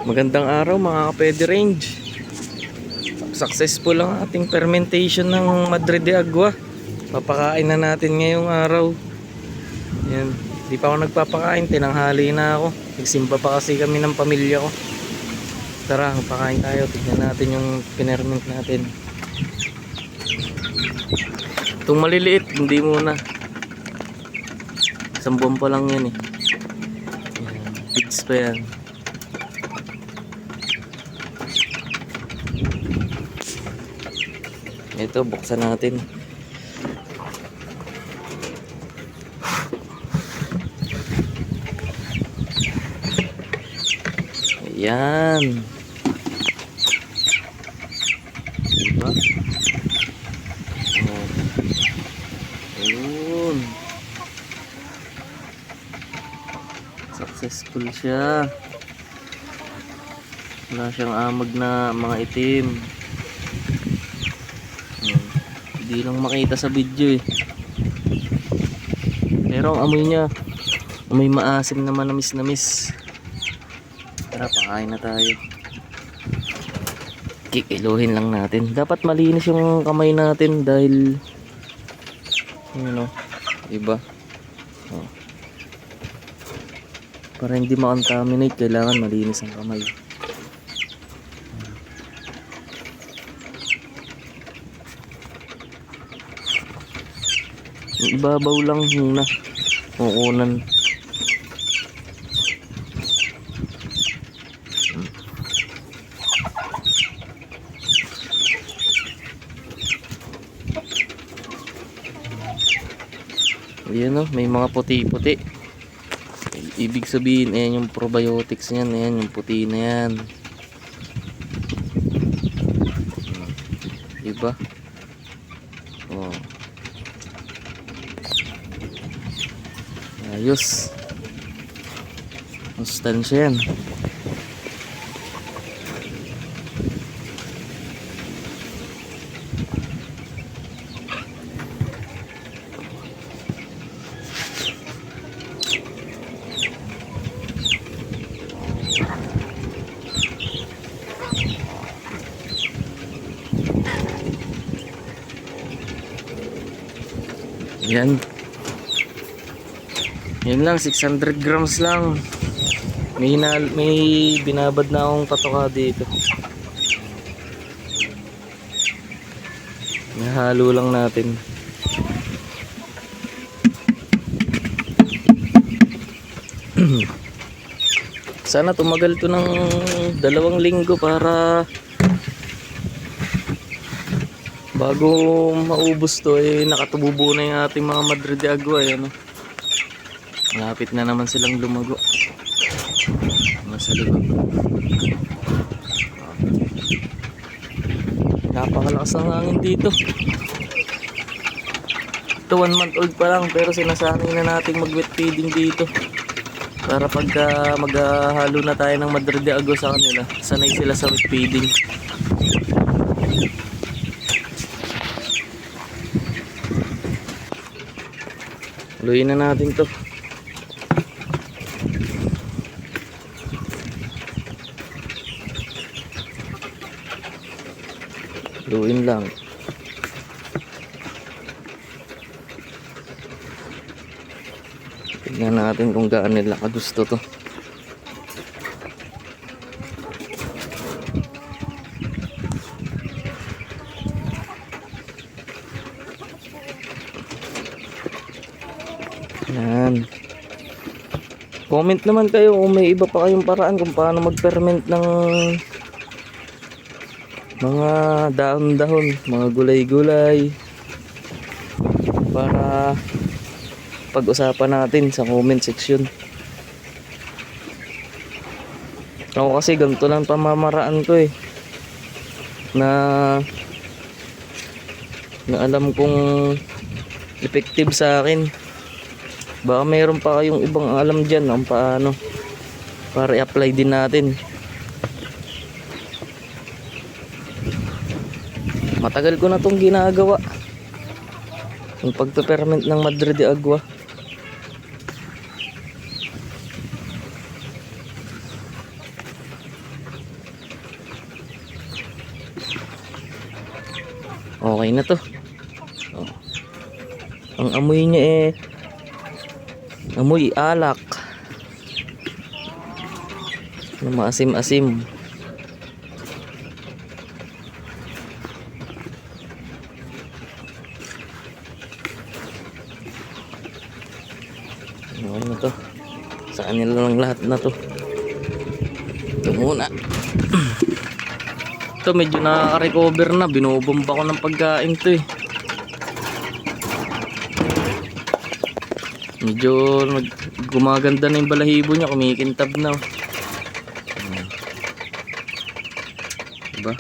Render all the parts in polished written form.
Magandang araw mga kapede range. Successful ang ating fermentation ng Madre de Agua. Papakain na natin ngayong araw. Yan. Di pa ako nagpapakain, tinanghali na ako. Nagsimba pa kasi kami ng pamilya ko. Tara, pakain tayo. Tignan natin yung pinerment natin. Itong maliliit, hindi muna. Isang buwan pa lang yan eh. Pigs pa yan. Ito, buksan natin. Ayan. Diba? Oh. Ayun. Successful siya. Wala siyang amag na mga itim. Hindi lang makita sa video eh. Pero ang amoy niya, amoy maasim na manamis-namis. Tara, pakain na tayo. Kikiluhin lang natin. Dapat malinis yung kamay natin dahil diba? Oh. Para hindi ma-contaminate, kailangan malinis ang kamay. Ibabaw lang muna. Kukunan. Ayan o, may mga puti-puti. Ibig sabihin, ayan yung probiotics niyan. Ayan yung puti na yan. Diba? Oh. Ayos. Sustansya yan. Yan. Yan lang, 600 grams lang. May binabad na akong patoka dito. Nahalo lang natin. Sana tumagal to ng 2 linggo para bago maubos to eh nakatububo na yung ating mga Madre de Agua. Ayan, malapit na naman silang lumago. Nasa likod. Napakalakas ang hangin dito. Ito 1 month old pa lang pero sinasanay na natin mag wet feeding dito. Para pagka maghahalo na tayo ng Madre de Agua sa kanila, sanay sila sa wet feeding. Luyin na natin to. Luyin lang. Tignan natin kung gaano nila kagusto to. Yan. Comment naman kayo kung may iba pa kayong paraan kung paano mag-ferment ng mga dahon-dahon, mga gulay-gulay, para pag-usapan natin sa comment section. Ako kasi ganito lang pamamaraan ko eh, na alam kong effective sa akin. Baka mayroon pa kayong ibang alam dyan kung paano para i-apply din natin. Matagal ko na itong ginagawa, yung pagpe-ferment ng Madre de Agua. Okay na to. Oh. Ang amoy niya amoy alak na maasim-asim. Okay na to. Sa kanila lang lahat na to. Ito muna. Ito medyo nakaka-recover na. Binubomba ko ng pagkain to eh. Medyo gumaganda na yung balahibo niya. Kumikintab na. Diba?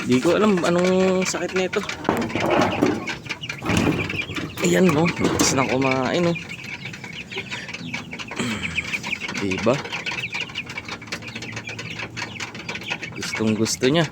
Di ko alam anong sakit nito. Ayan no, lakas nang kumain no. Diba? Gustong gusto niya.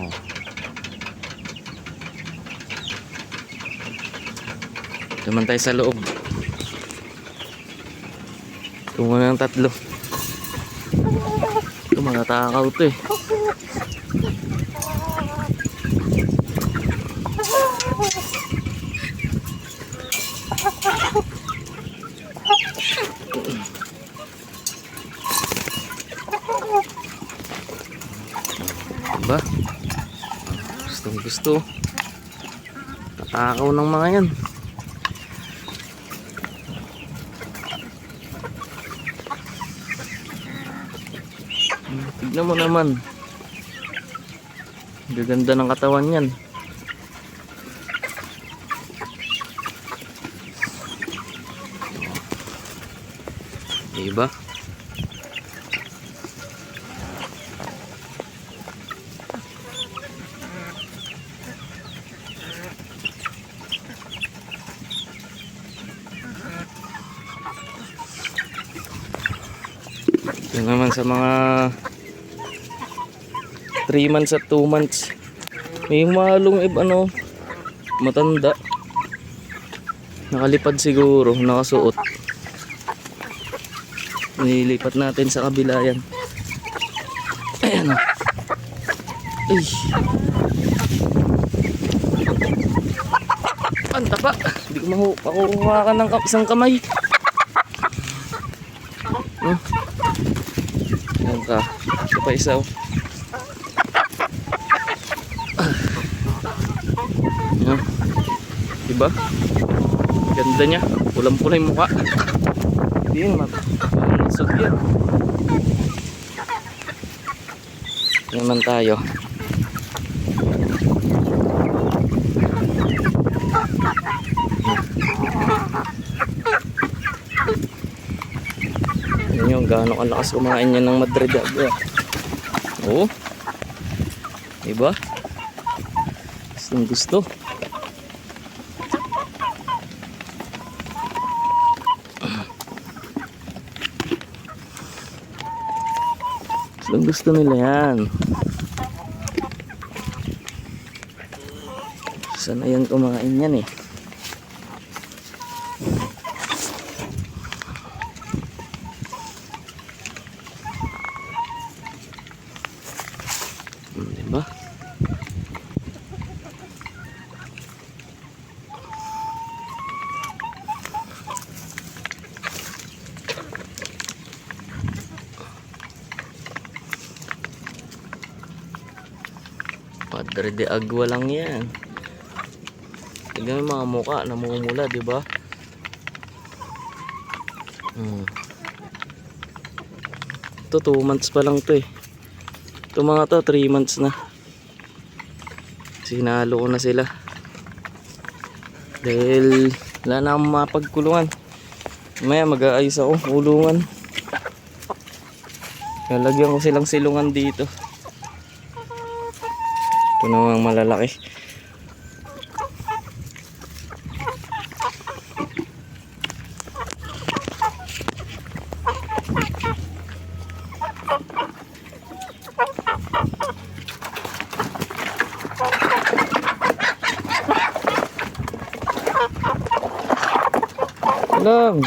Oh. Naman tayo sa loob. Ito muna ng tatlo. Ito mga takaw to eh. Diba? Gustong gusto. Tatakaw ng mga yan. Tignan mo naman. Gaganda ng katawan yan. Diba? Ito naman sa mga 3 months at 2 months. May malong matanda. Nakalipad siguro, nakasuot. Nililipat natin sa kabila yan. Ayan o. Ay. Ang tapa. Hindi ko makukuha ka ng isang kamay. Ayan ka. Ito pa isa o. Diba? Ganda niya. Pulang-pula yung mukha. Hindi yun, malusog yan. Naman tayo. Yan yung gaano kalakas kumain niya ng Madrid agua. Oo. Diba? Gustong gusto. Gusto nila yan. Sana yan kumain yan eh. Diba? Madre de agua lang yan. Tignan yung mga mukha namumula, diba? Ito 2 months pa lang to eh. Ito mga to 3 months na. Sinalo ko na sila. Dahil wala na akong mapagkulungan. Maya mag-aayos ako kulungan. Lalagyan ko silang silungan dito. Ito namang malalaki. lang.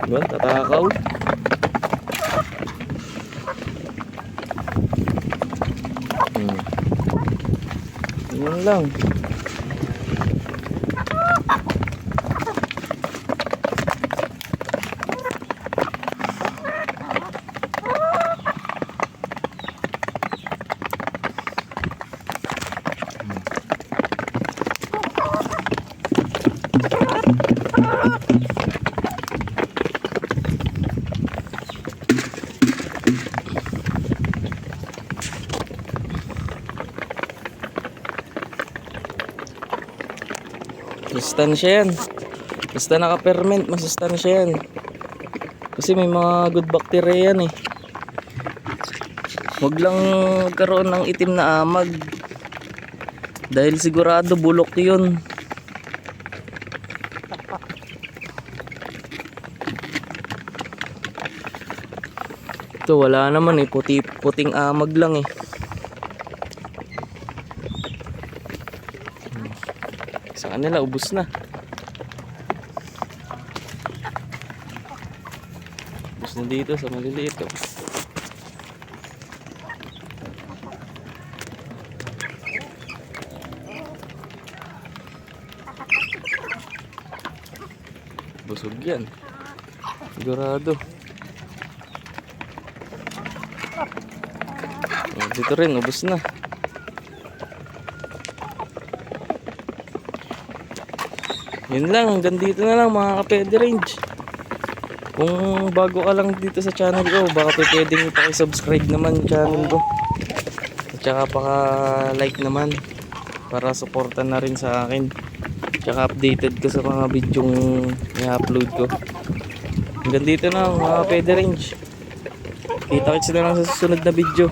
Diba? Tatakaw. Yun lang. Masustansya yan. Basta naka-ferment, masustansya yan. Kasi may mga good bacteria yan eh. Huwag lang magkaroon ng itim na amag. Dahil sigurado bulok yun. Ito wala naman eh, puting amag lang eh. Sa kanila ubos na. Ubos na dito sa maliliit oh. Busog yan. Sigurado. Dito rin ubos na. Yun lang, hanggang dito na lang mga ka-pwede range. Kung bago ka lang dito sa channel ko, baka pwedeng paki-subscribe naman yung channel ko. At saka paka-like naman para supportan na rin sa akin. Tsaka updated ko sa mga bidyong i-upload ko. Hanggang dito na mga ka-pwede range. Kita-kits na lang sa susunod na video.